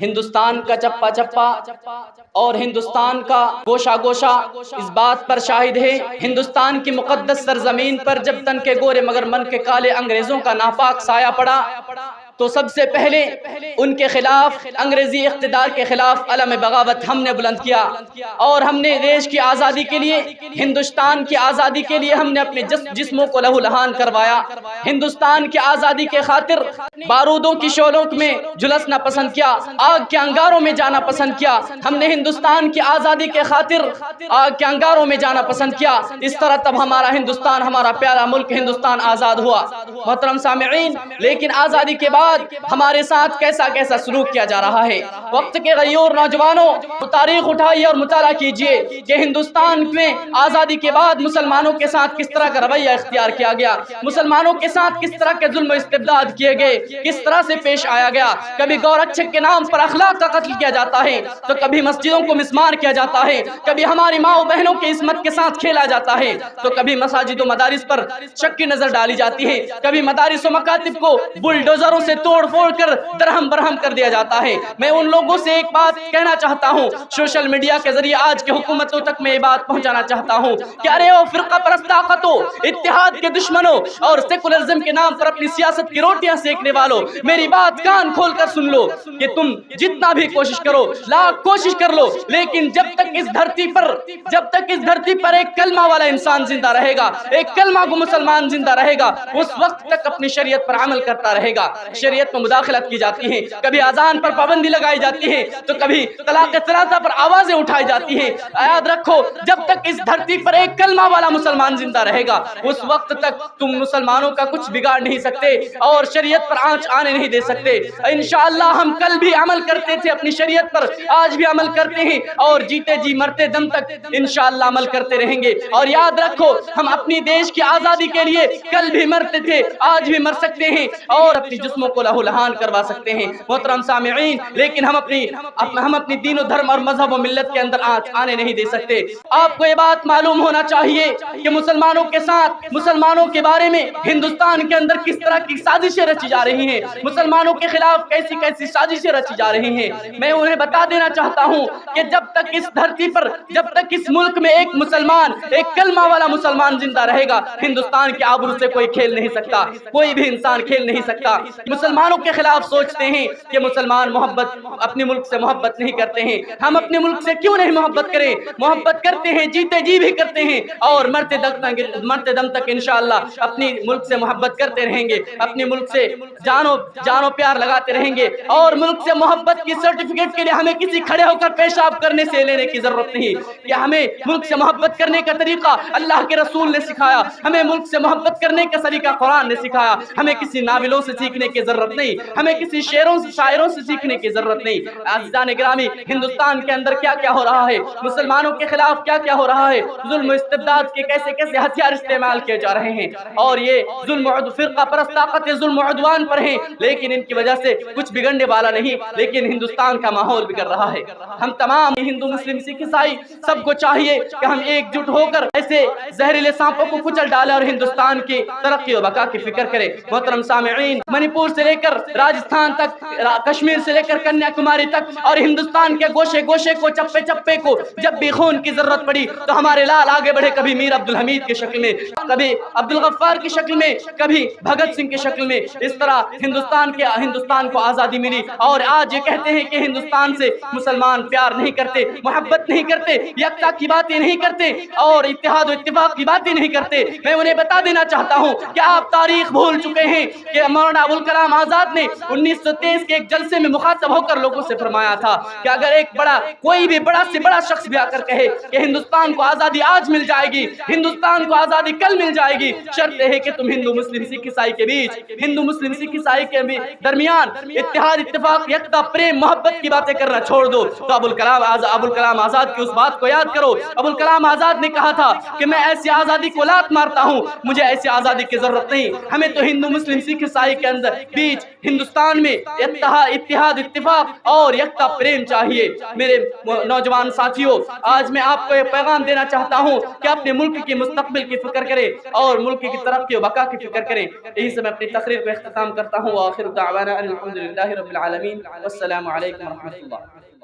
ہندوستان کا چپا چپا اور ہندوستان کا گوشہ گوشہ اس بات پر شاہد ہے، ہندوستان کی مقدس سرزمین پر جب تن کے گورے مگر من کے کالے انگریزوں کا ناپاک سایہ پڑا تو سب سے پہلے ان کے خلاف، انگریزی اقتدار کے خلاف علم بغاوت ہم نے بلند کیا، اور ہم نے دیش کی آزادی کے لیے، ہندوستان کی آزادی کے لیے ہم نے اپنے جسموں کو لہو لہان کروایا۔ ہندوستان کی آزادی کے خاطر بارودوں کی شعلوں میں جھلسنا پسند کیا، آگ کے انگاروں میں جانا پسند کیا۔ ہم نے ہندوستان کی آزادی کے خاطر آگ کے انگاروں میں جانا پسند کیا۔ اس طرح تب ہمارا ہندوستان، ہمارا پیارا ملک ہندوستان آزاد ہوا۔ محترم سامعین، لیکن آزادی کے بعد ہمارے ساتھ کیسا کیسا سلوک کیا جا رہا ہے۔ وقت کے غیور نوجوانوں، تاریخ اٹھائیے اور مطالعہ کیجئے کہ ہندوستان میں آزادی کے بعد مسلمانوں کے ساتھ کس طرح کا رویہ اختیار کیا گیا، مسلمانوں کے ساتھ کس طرح کے ظلم و استبداد کیے گئے، کس طرح سے پیش آیا گیا۔ کبھی گورکشک کے نام پر اخلاق کا قتل کیا جاتا ہے تو کبھی مسجدوں کو مسمار کیا جاتا ہے، کبھی ہماری ماں و بہنوں کی عصمت کے ساتھ کھیلا جاتا ہے تو کبھی مساجد و مدارس پر شک کی نظر ڈالی جاتی ہے، کبھی مدارس و مکاتب کو بلڈوزروں سے توڑ پھوڑ کر درہم برہم کر دیا جاتا ہے۔ میں ان لوگوں سے ایک بات کہنا چاہتا ہوں، سوشل میڈیا کے ذریعے آج کی حکومتوں تک میں یہ بات پہنچانا چاہتا ہوں کہ ارے او فرقہ پرست طاقتوں، اتحاد کے دشمنوں اور سیکولرزم کے نام پر اپنی سیاست کی روٹیاں سیکنے والوں، میری بات کان کھول کر سن لو کہ تم جتنا بھی کوشش کرو، لاکھ کوشش کر لو، لیکن جب تک اس دھرتی پر ایک کلمہ والا انسان زندہ رہے گا، ایک کلمہ کو مسلمان زندہ رہے گا، اس وقت تک اپنی شریعت پر عمل کرتا رہے گا۔ شریعت میں مداخلت کی جاتی ہے، کبھی اذان پر پابندی لگائی جاتی ہے تو کبھی طلاق ثلاثہ پر آوازیں اٹھائی جاتی ہیں۔ یاد رکھو، جب تک اس دھرتی پر ایک کلمہ والا مسلمان زندہ رہے گا، اس وقت تک تم مسلمانوں کا کچھ بگاڑ نہیں سکتے اور شریعت پر آنچ آنے نہیں دے سکتے۔ انشاءاللہ ہم کل بھی عمل کرتے تھے اپنی شریعت پر، آج بھی عمل کرتے ہیں اور جیتے جی مرتے دم تک انشاءاللہ عمل کرتے رہیں گے۔ اور یاد رکھو، ہم اپنی دیش کی آزادی کے لیے کل بھی مرتے تھے، آج بھی مر سکتے ہیں اور اپنی جسموں کو لہو لہان کروا سکتے ہیں۔ محترم سامعین، لیکن ہم اپنی دین و دھرم اور مذہب و ملت کے اندر آنے نہیں دے سکتے۔ آپ کو یہ بات معلوم ہونا چاہیے کہ مسلمانوں کے ساتھ، مسلمانوں کے بارے میں ہندوستان کے اندر کس طرح کی سازشیں رچی جا رہی ہیں، مسلمانوں کے خلاف کیسی کیسی سازشیں رچی جا رہی ہیں۔ میں انہیں بتا دینا چاہتا ہوں کہ جب تک اس دھرتی پر، جب تک اس ملک میں ایک مسلمان، ایک کلمہ والا مسلمان زندہ رہے گا، ہندوستان کے آبرو سے کوئی کھیل نہیں سکتا، کوئی بھی انسان کھیل نہیں سکتا۔ مسلمانوں کے خلاف سوچتے ہیں کہ مسلمان اپنے ملک سے محبت نہیں کرتے ہیں۔ ہم اپنے ملک سے کیوں نہیں محبت کریں؟ محبت کرتے ہیں، جیتے جی بھی کرتے ہیں اور مرتے دم تک انشاءاللہ اپنی ملک سے محبت کرتے رہیں گے، اپنے ملک سے جانو پیار لگاتے رہیں گے، اور ملک سے محبت کی سرٹیفکیٹ کے لیے ہمیں کسی کھڑے ہو کر پیشاب کرنے سے لینے کی ضرورت نہیں۔ کہ ہمیں ملک سے محبت کرنے کا طریقہ اللہ کے رسول نے سکھایا، ہمیں ملک سے محبت کرنے کا طریقہ قرآن نے سکھایا۔ ہمیں کسی ناولوں سے سیکھنے کی ضرورت نہیں، ہمیں کسی شاعروں سے سیکھنے کی ضرورت نہیں۔ عزیزان گرامی، ہندوستان کے اندر کیا کیا ہو رہا ہے، مسلمانوں کے خلاف کیا کیا ہو رہا ہے، ظلم و استبداد کے کیسے کیسے ہتھیار استعمال کیے جا رہے ہیں، اور یہ ظلم و فرقہ پرست طاقتیں ظلم و عدوان پر ہیں، لیکن ان کی وجہ سے کچھ بگڑنے والا نہیں، لیکن ہندوستان کا ماحول بگڑ رہا ہے۔ ہم تمام ہندو، مسلم، سکھ، عیسائی سب کو چاہیے کہ ہم ایک جٹ ہو کر ایسے زہریلے سانپوں کو کچل ڈالیں اور ہندوستان کی ترقی و بقا کی فکر کریں۔ محترم سامعین، منی پور سے لے کر راجستھان تک، کشمیر سے لے کر کنیا کماری تک، اور ہندوستان کے گوشے گوشے کو، چپے چپے کو جب بھی خون کی ضرورت پڑی تو ہمارے لال آگے بڑھے، کبھی میر عبدالحمید کی شکل میں، کبھی عبدالغفار کی شکل میں، کبھی بھگت سنگھ کی شکل میں۔ اس طرح ہندوستان کو آزادی ملی، اور آج یہ کہتے ہیں کہ ہندوستان سے مسلمان پیار نہیں کرتے، محبت نہیں کرتے، یکتا کی باتیں نہیں کرتے اور اتحاد و اتفاق کی باتیں نہیں کرتے۔ میں انہیں بتا دینا چاہتا ہوں کہ آپ تاریخ بھول چکے ہیں کہ مولانا ابوالکلام آزاد نے 1923 کے ایک جلسے میں مخاطب ہو کر لوگوں سے فرمایا تھا کہ اگر ایک کوئی بھی بڑا سے بڑا شخص بھی آ کر کہے کہ ہندوستان کو آزادی آج مل جائے گی، ہندوستان کو آزادی کل مل جائے گی، شرط ہے کہ تم ہندو مسلم سکھ عیسائی کے بیچ، ہندو مسلم سکھ عیسائی کے درمیان اتحاد، اتفاق، یکتا، پریم، محبت کی باتیں کرنا چھوڑ دو۔ تو ابوالکلام آزاد کی اس بات کو یاد کرو۔ ابوالکلام آزاد نے کہا تھا کہ میں ایسی آزادی کو لات مارتا ہوں، مجھے ایسی آزادی کی ضرورت نہیں، ہمیں تو ہندو مسلم سکھ عیسائی کے اندر بیچ ہندوستان میں اتحاد اتفاق اور یکتا پریم چاہیے۔ میرے نوجوان ساتھیوں، آج میں آپ کو یہ پیغام دینا چاہتا ہوں کہ اپنے ملک کی مستقبل کی فکر کریں اور ملک کی ترقی و بقا کی فکر کریں۔ یہی سے میں اپنی تقریر کو اختتام کرتا ہوں۔ وآخر دعوانا ان الحمد للہ رب العالمین، والسلام علیکم ورحمۃ اللہ۔